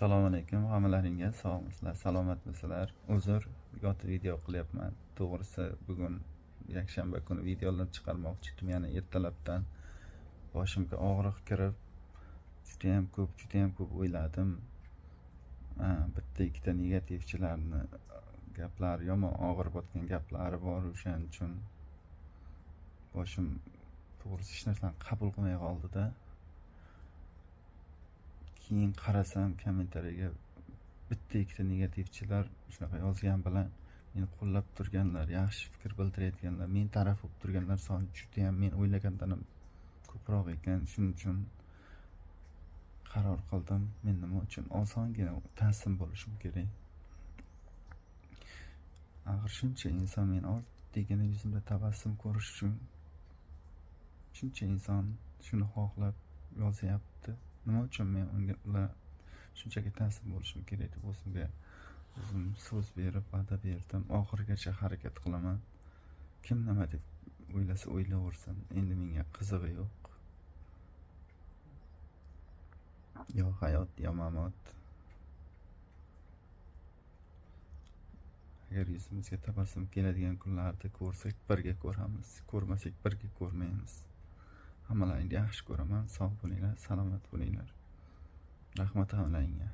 Assalomu alaykum, hammalaringga sog'misizlar, salomatmisizlar? Uzr, yotib video qilyapman. To'g'risi, bugun yakshanba kuni videolar chiqarmoqchi edim, yana ertalabdan boshimga og'riq kirib, juda ham ko'p o'yladim. Bitta ikkita negativchilarni gaplari, yomon og'ir botgan gaplari bor, o'shaning uchun boshim to'g'risi hech narsani qabul qilmay qoldi-da. Keyin qarasam kommentariyaga bitta ikkita negativchilar shunaqa yozgan bilan meni qo'llab turganlar, yaxshi fikr bildirayotganlar, men taraf bo'lib turganlar soni juda ham men o'ylagandan ham ko'proq ekan. Shuning uchun qaror qildim, men nima uchun osongina taslim bo'lishim kerak. Axir shuncha inson men oddiygina yuzimda tabassum ko'rish uchun shuncha inson shuni xohlab yozyapti. Nima uchun men ular shunchaki taslim bo'lishim kerak deb o'zimga o'zim so'z berib, va'da berdim. Oxirigacha harakat qilaman. Kim nima deb o'ylasa o'ylaversin. Endi menga qizig'i yo'q. Yo hayot, yo mamot. Agar yuzimizga tabassum keladigan kunlarda ko'rsak, birga ko'ramiz. Ko'rmasak, birga ko'rmaymiz. Hammalaringni yaxshi ko'raman. Sog' bo'linglar, salomat bo'linglar. Rahmat hammalaringga.